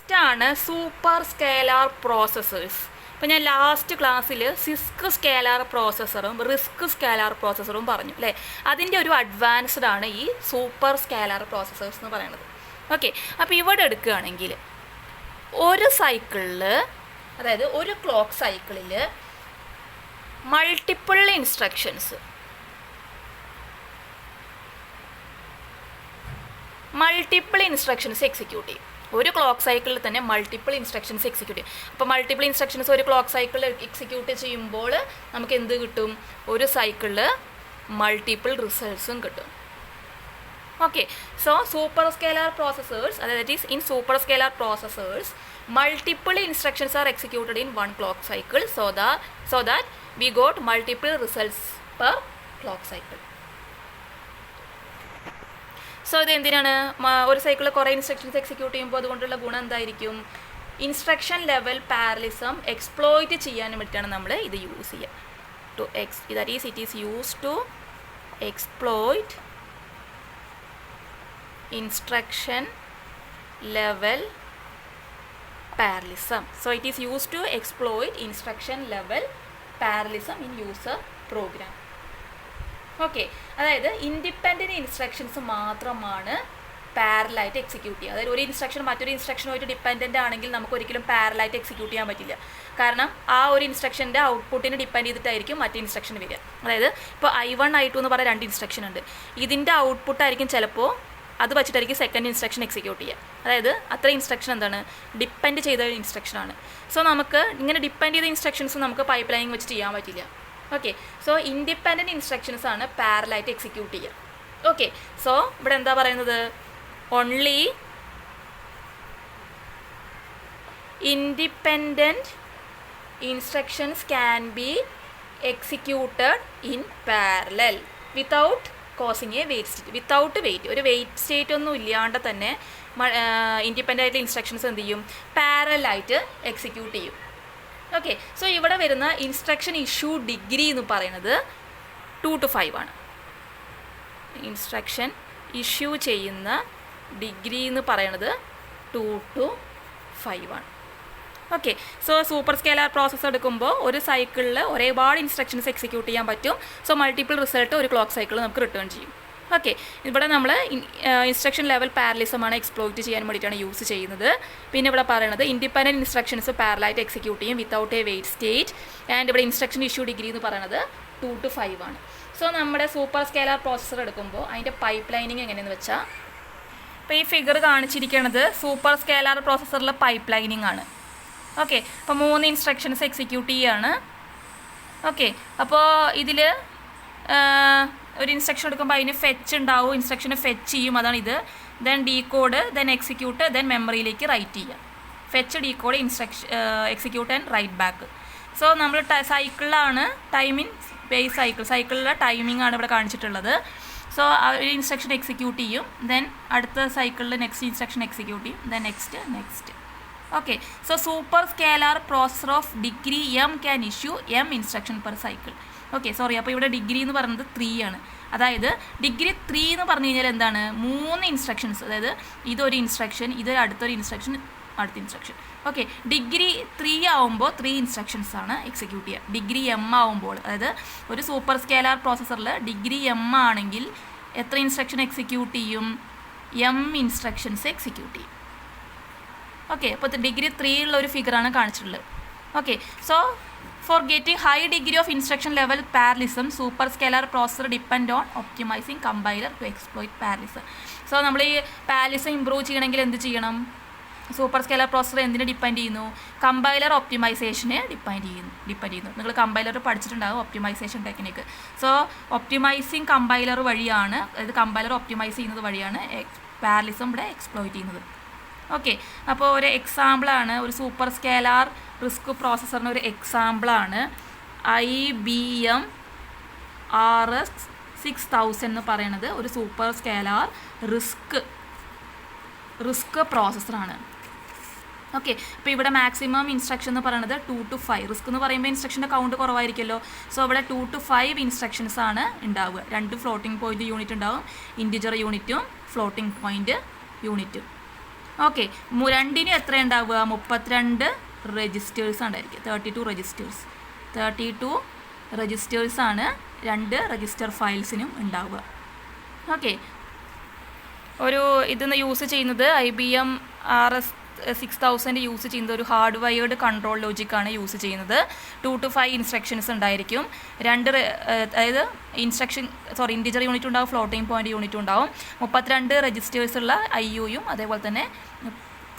Next ആണ് super scalar processors. അപ്പോൾ ഞാൻ ലാസ്റ്റ് ക്ലാസ്സിൽ സിസ്ക് സ്കേലാർ പ്രോസസ്സറും റിസ്ക് സ്കേലാർ പ്രോസസ്സറും പറഞ്ഞു അല്ലേ. അതിൻ്റെ ഒരു അഡ്വാൻസ്ഡ് ആണ് ഈ സൂപ്പർ സ്കേലാർ പ്രോസസ്സേഴ്സ് എന്ന് പറയുന്നത്. ഓക്കെ, അപ്പോൾ ഇവിടെ എടുക്കുകയാണെങ്കിൽ ഒരു സൈക്കിളിൽ, അതായത് ഒരു ക്ലോക്ക് സൈക്കിളിൽ മൾട്ടിപ്പിൾ ഇൻസ്ട്രക്ഷൻസ് എക്സിക്യൂട്ട് ചെയ്യും. ഒരു ക്ലോക്ക് സൈക്കിളിൽ തന്നെ മൾട്ടിപ്പിൾ ഇൻസ്ട്രക്ഷൻസ് എക്സിക്യൂട്ട് ചെയ്യും. അപ്പോൾ മൾട്ടിപ്പിൾ ഇൻസ്ട്രക്ഷൻസ് ഒരു ക്ലോക്ക് സൈക്കിളിൽ എക്സിക്യൂട്ട് ചെയ്യുമ്പോൾ നമുക്ക് എന്ത് കിട്ടും? ഒരു സൈക്കിളിൽ മൾട്ടിപ്പിൾ റിസൾട്ട്സും കിട്ടും. Okay, so super scalar processors, അതായത് in super scalar processors multiple instructions are executed in one clock cycle so that we got multiple results per clock cycle. So ഇത് എന്തിനാണ്? ഒരു സൈക്കിളിൽ കുറേ ഇൻസ്ട്രക്ഷൻസ് എക്സിക്യൂട്ട് ചെയ്യുമ്പോൾ അതുകൊണ്ടുള്ള ഗുണം എന്തായിരിക്കും? ഇൻസ്ട്രക്ഷൻ ലെവൽ പാരലിസം എക്സ്പ്ലോയിറ്റ് ചെയ്യാൻ വേണ്ടിയിട്ടാണ് നമ്മൾ ഇത് യൂസ് ചെയ്യുക. that is, it is used to exploit instruction level parallelism. So it is used to exploit instruction level parallelism in user program. Okay, അതായത് ഇൻഡിപെൻഡൻറ്റ് ഇൻസ്ട്രക്ഷൻസ് മാത്രമാണ് പാരലായിട്ട് എക്സിക്യൂട്ട് ചെയ്യുക. അതായത് ഒരു ഇൻസ്ട്രക്ഷൻ മറ്റൊരു ഇൻസ്ട്രക്ഷനുമായിട്ട് ഡിപ്പെൻഡൻ്റ് ആണെങ്കിൽ നമുക്ക് ഒരിക്കലും പാരലായിട്ട് എക്സിക്യൂട്ട് ചെയ്യാൻ പറ്റില്ല. കാരണം ആ ഒരു ഇൻസ്ട്രക്ഷൻ്റെ ഔട്ട്പുട്ടിനെ ഡിപ്പെൻഡ് ചെയ്തിട്ടായിരിക്കും മറ്റേ ഇൻസ്ട്രക്ഷൻ വരിക. അതായത് ഇപ്പോൾ I1 I2 എന്ന് പറയുന്ന രണ്ട് ഇൻസ്ട്രക്ഷൻ ഉണ്ട്. ഇതിൻ്റെ ഔട്ട്പുട്ടായിരിക്കും ചിലപ്പോൾ അത് വെച്ചിട്ടായിരിക്കും സെക്കൻഡ് ഇൻസ്ട്രക്ഷൻ എക്സിക്യൂട്ട് ചെയ്യുക. അതായത് അത്ര ഇൻസ്ട്രക്ഷൻ എന്താണ്? ഡിപ്പെൻഡ് ചെയ്ത ഇൻസ്ട്രക്ഷനാണ്. സോ നമുക്ക് ഇങ്ങനെ ഡിപ്പെൻഡ് ചെയ്ത ഇൻസ്ട്രക്ഷൻസ് നമുക്ക് പൈപ്പ് ലൈനിങ് വെച്ച് ചെയ്യാൻ പറ്റില്ല. ഓക്കെ, സോ ഇൻഡിപെൻഡൻറ്റ് ഇൻസ്ട്രക്ഷൻസ് ആണ് പാരലായിട്ട് എക്സിക്യൂട്ട് ചെയ്യുക. ഓക്കെ, സോ ഇവിടെ എന്താ പറയുന്നത്? Only independent instructions can be executed in parallel without causing a wait state. Without wait, ഒരു വെയിറ്റ് സ്റ്റേറ്റ് ഒന്നും ഇല്ലാണ്ട് തന്നെ ഇൻഡിപെൻഡൻ്റ് ആയിട്ടുള്ള ഇൻസ്ട്രക്ഷൻസ് എന്ത് ചെയ്യും? പാരലായിട്ട് എക്സിക്യൂട്ട് ചെയ്യും. ഓക്കെ, സോ ഇവിടെ വരുന്ന ഇൻസ്ട്രക്ഷൻ ഇഷ്യൂ ഡിഗ്രി എന്ന് പറയുന്നത് 2 to 5 ആണ്. ഇൻസ്ട്രക്ഷൻ ഇഷ്യൂ ചെയ്യുന്ന ഡിഗ്രി എന്ന് പറയുന്നത് 2 to 5 ആണ്. Okay, so super scalar process എടുക്കുമ്പോൾ ഒരു സൈക്കിളിൽ ഒരുപാട് ഇൻസ്ട്രക്ഷൻസ് എക്സിക്യൂട്ട് ചെയ്യാൻ പറ്റും. സോ മൾട്ടിപ്പിൾ റിസൾട്ട് ഒരു ക്ലോക്ക് സൈക്കിൾ നമുക്ക് റിട്ടേൺ ചെയ്യും. ഓക്കെ, ഇവിടെ നമ്മൾ ഇൻസ്ട്രക്ഷൻ ലെവൽ പാരലിസമാണ് എക്സ്പ്ലോയിറ്റ് ചെയ്യാൻ വേണ്ടിയിട്ടാണ് യൂസ് ചെയ്യുന്നത്. പിന്നെ ഇവിടെ പറയുന്നത് ഇൻഡിപെൻഡൻറ്റ് ഇൻസ്ട്രക്ഷൻസ് പാരലായിട്ട് എക്സിക്യൂട്ട് ചെയ്യും without a wait state. And ഇവിടെ ഇൻസ്ട്രക്ഷൻ ഇഷ്യൂ ഡിഗ്രി എന്ന് പറയുന്നത് 2 to 5 ആണ്. സോ നമ്മുടെ സൂപ്പർ സ്കേലാർ പ്രോസസ്സർ എടുക്കുമ്പോൾ അതിൻ്റെ പൈപ്പ് ലൈനിങ് എങ്ങനെയെന്ന് വെച്ചാൽ, ഇപ്പോൾ ഈ ഫിഗർ കാണിച്ചിരിക്കുന്നത് സൂപ്പർ സ്കേലാർ പ്രോസസ്സറിലെ പൈപ്പ് ലൈനിങ് ആണ്. ഓക്കെ, അപ്പോൾ 3 ഇൻസ്ട്രക്ഷൻസ് എക്സിക്യൂട്ട് ചെയ്യുകയാണ്. ഓക്കെ, അപ്പോൾ ഇതിൽ ഒരു ഇൻസ്ട്രക്ഷൻ എടുക്കുമ്പോൾ അതിന് ഫെച്ച് ഉണ്ടാവും, ഇൻസ്ട്രക്ഷന് ഫെച്ച് ചെയ്യും, അതാണ് ഇത്. Then decode, then execute, then മെമ്മറിയിലേക്ക് റൈറ്റ് ചെയ്യുക. Fetch, decode, execute and write back. So നമ്മൾ സൈക്കിളിലാണ് ടൈമിങ് ബേസ് സൈക്കിളിലെ ടൈമിംഗ് ആണ് ഇവിടെ കാണിച്ചിട്ടുള്ളത്. സോ ഒരു ഇൻസ്ട്രക്ഷൻ എക്സിക്യൂട്ട് ചെയ്യും, ദെൻ അടുത്ത സൈക്കിളിൽ നെക്സ്റ്റ് ഇൻസ്ട്രക്ഷൻ എക്സിക്യൂട്ട് ചെയ്യും, then next. Okay, so super scalar processor of degree M can issue M instruction per cycle. Okay, sorry, അപ്പോൾ ഇവിടെ ഡിഗ്രി എന്ന് പറയുന്നത് 3 ആണ്. അതായത് ഡിഗ്രി 3 എന്ന് പറഞ്ഞു കഴിഞ്ഞാൽ എന്താണ്? 3 ഇൻസ്ട്രക്ഷൻസ്, അതായത് ഇതൊരു ഇൻസ്ട്രക്ഷൻ, ഇതൊരു അടുത്തൊരു ഇൻസ്ട്രക്ഷൻ, അടുത്ത ഇൻസ്ട്രക്ഷൻ. ഓക്കെ, ഡിഗ്രി 3 ആവുമ്പോൾ 3 ഇൻസ്ട്രക്ഷൻസ് ആണ് എക്സിക്യൂട്ട് ചെയ്യുക. ഡിഗ്രി M ആവുമ്പോൾ, അതായത് ഒരു സൂപ്പർ സ്കേലാർ പ്രോസസ്സറിൽ ഡിഗ്രി M ആണെങ്കിൽ എത്ര ഇൻസ്ട്രക്ഷൻ എക്സിക്യൂട്ട് ചെയ്യും? M ഇൻസ്ട്രക്ഷൻസ് എക്സിക്യൂട്ട് ചെയ്യും. ഓക്കെ, അപ്പോൾ ഡിഗ്രി 3 ഉള്ള ഒരു ഫിഗറാണ് കാണിച്ചിട്ടുള്ളത്. Okay, so for getting high degree of instruction level parallelism, super scalar processor depend on optimizing compiler to exploit parallelism. So നമ്മൾ ഈ പാരലിസം ഇമ്പ്രൂവ് ചെയ്യണമെങ്കിൽ എന്ത് ചെയ്യണം? സൂപ്പർ സ്കേലാർ പ്രോസസ്സർ എന്തിനെ ഡിപ്പെൻഡ് ചെയ്യുന്നു? കമ്പൈലർ ഒപ്റ്റിമൈസേഷനെ ഡിപ്പെൻഡ് ചെയ്യുന്നു. നിങ്ങൾ കമ്പൈലർ പഠിച്ചിട്ടുണ്ടാകും, optimization technique. So optimizing compiler വഴിയാണ്, അതായത് കമ്പൈലർ ഒപ്റ്റിമൈസ് ചെയ്യുന്നത് വഴിയാണ് പാരലിസം ഇവിടെ എക്സ്പ്ലോയിറ്റ് ചെയ്യുന്നത്. ഓക്കെ, അപ്പോൾ ഒരു എക്സാമ്പിളാണ്, ഒരു സൂപ്പർ സ്കേലാർ റിസ്ക് പ്രോസസ്സറിന് ഒരു എക്സാമ്പിളാണ് IBM RS6000 എന്ന് പറയുന്നത്. ഒരു സൂപ്പർ സ്കേലാർ റിസ്ക് പ്രോസസ്സറാണ്. ഓക്കെ, അപ്പോൾ ഇവിടെ മാക്സിമം ഇൻസ്ട്രക്ഷൻ എന്ന് പറയുന്നത് 2 to 5. റിസ്ക് എന്ന് പറയുമ്പോൾ ഇൻസ്ട്രക്ഷൻ്റെ കൗണ്ട് കുറവായിരിക്കുമല്ലോ. സോ ഇവിടെ 2 to 5 ഇൻസ്ട്രക്ഷൻസ് ആണ് ഉണ്ടാവുക. 2 ഫ്ലോട്ടിംഗ് പോയിൻ്റ് യൂണിറ്റ് ഉണ്ടാവും, ഇൻറ്റിജർ യൂണിറ്റും ഫ്ലോട്ടിംഗ് പോയിൻ്റ് യൂണിറ്റും. ഓക്കെ, രണ്ടിനും എത്ര ഉണ്ടാവുക? 32 രജിസ്റ്റേഴ്സ് ഉണ്ടായിരിക്കും. 32 രജിസ്റ്റേഴ്സാണ് രണ്ട് രജിസ്റ്റർ ഫയൽസിനും ഉണ്ടാവുക. ഓക്കെ, ഒരു ഇതിന്ന് യൂസ് ചെയ്യുന്നത് IBM RS6000 യൂസ് ചെയ്യുന്നത് ഒരു ഹാർഡ് വയേർഡ് കൺട്രോൾ ലോജിക്കാണ് യൂസ് ചെയ്യുന്നത്. 2 to 5 ഇൻസ്ട്രക്ഷൻസ് ഉണ്ടായിരിക്കും. അതായത് ഇൻറ്റിജർ യൂണിറ്റ് ഉണ്ടാവും, ഫ്ലോട്ടിംഗ് പോയിന്റ് യൂണിറ്റ് ഉണ്ടാവും. 32 രജിസ്റ്റേഴ്സ് ഉള്ള IUയും അതേപോലെ തന്നെ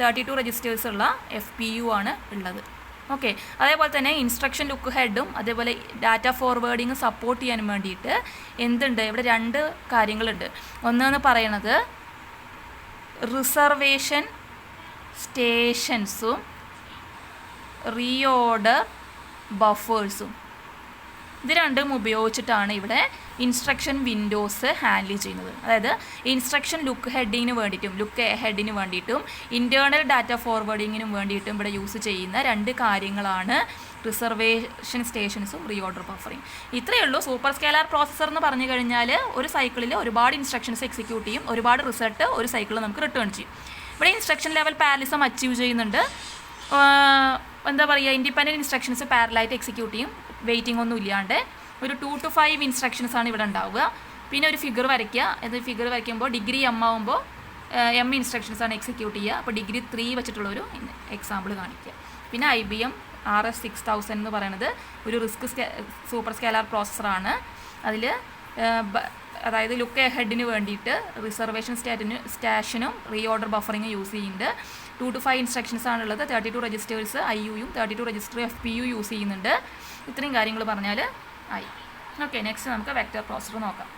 32 രജിസ്റ്റേഴ്സ് ഉള്ള FPU ആണ് ഉള്ളത്. ഓക്കെ, അതേപോലെ തന്നെ ഇൻസ്ട്രക്ഷൻ ലുക്ക് ഹെഡും അതേപോലെ ഡാറ്റ ഫോർവേഡിങ് സപ്പോർട്ട് ചെയ്യാൻ വേണ്ടിയിട്ട് എന്തുണ്ട്? ഇവിടെ 2 കാര്യങ്ങളുണ്ട്. ഒന്നെന്ന് പറയണത് റിസർവേഷൻ സ്റ്റേഷൻസും റീഓർഡർ ബഫേഴ്സും. ഇത് രണ്ടും ഉപയോഗിച്ചിട്ടാണ് ഇവിടെ ഇൻസ്ട്രക്ഷൻ വിൻഡോസ് ഹാൻഡിൽ ചെയ്യുന്നത്. അതായത് ഇൻസ്ട്രക്ഷൻ ലുക്ക് ഹെഡിന് വേണ്ടിയിട്ടും ഇൻറ്റേർണൽ ഡാറ്റ ഫോർവേഡിങ്ങിനും വേണ്ടിയിട്ടും ഇവിടെ യൂസ് ചെയ്യുന്ന 2 കാര്യങ്ങളാണ് റിസർവേഷൻ സ്റ്റേഷൻസും റീഓർഡർ ബഫറിങ്. ഇത്രയേ ഉള്ളൂ. സൂപ്പർ സ്കേലാർ പ്രോസസ്സർ എന്ന് പറഞ്ഞു കഴിഞ്ഞാൽ ഒരു സൈക്കിളിൽ ഒരുപാട് ഇൻസ്ട്രക്ഷൻസ് എക്സിക്യൂട്ട് ചെയ്യും, ഒരുപാട് റിസൾട്ട് ഒരു സൈക്കിളിൽ നമുക്ക് റിട്ടേൺ ചെയ്യും. ഇവിടെ ഇൻസ്ട്രക്ഷൻ ലെവൽ പാരലിസം അച്ചീവ് ചെയ്യുന്നുണ്ട്. എന്താ പറയുക, ഇൻഡിപെൻഡൻറ്റ് ഇൻസ്ട്രക്ഷൻസ് പാരലായിട്ട് എക്സിക്യൂട്ട് ചെയ്യും, വെയിറ്റിംഗ് ഒന്നും ഇല്ലാണ്ട്. ഒരു 2 to 5 ഇൻസ്ട്രക്ഷൻസ് ആണ് ഇവിടെ ഉണ്ടാവുക. പിന്നെ ഒരു ഫിഗർ വരയ്ക്കുക. അത് ഫിഗർ വരയ്ക്കുമ്പോൾ ഡിഗ്രി M ആകുമ്പോൾ M ഇൻസ്ട്രക്ഷൻസ് ആണ് എക്സിക്യൂട്ട് ചെയ്യുക. അപ്പോൾ ഡിഗ്രി 3 വെച്ചിട്ടുള്ളൊരു എക്സാമ്പിൾ കാണിക്കുക. പിന്നെ IBM RS6000 എന്ന് പറയുന്നത് ഒരു സൂപ്പർ സ്കേലാർ പ്രോസസ്സറാണ്. അതിൽ അതായത് ലുക്ക് ഹെഡിന് വേണ്ടിയിട്ട് റിസർവേഷൻ സ്റ്റാഷനും റീഓർഡർ ബഫറിങ് യൂസ് ചെയ്യുന്നുണ്ട്. 2 to 5 ഇൻസ്ട്രക്ഷൻസ് ആണുള്ളത്. 32 രജിസ്റ്റേഴ്സ് IUയും 32 രജിസ്റ്റർ FPU യൂസ് ചെയ്യുന്നുണ്ട്. ഇത്രയും കാര്യങ്ങൾ പറഞ്ഞാൽ ആയി. ഓക്കെ, നെക്സ്റ്റ് നമുക്ക് വെക്ടർ പ്രോസസ്സർ നോക്കാം.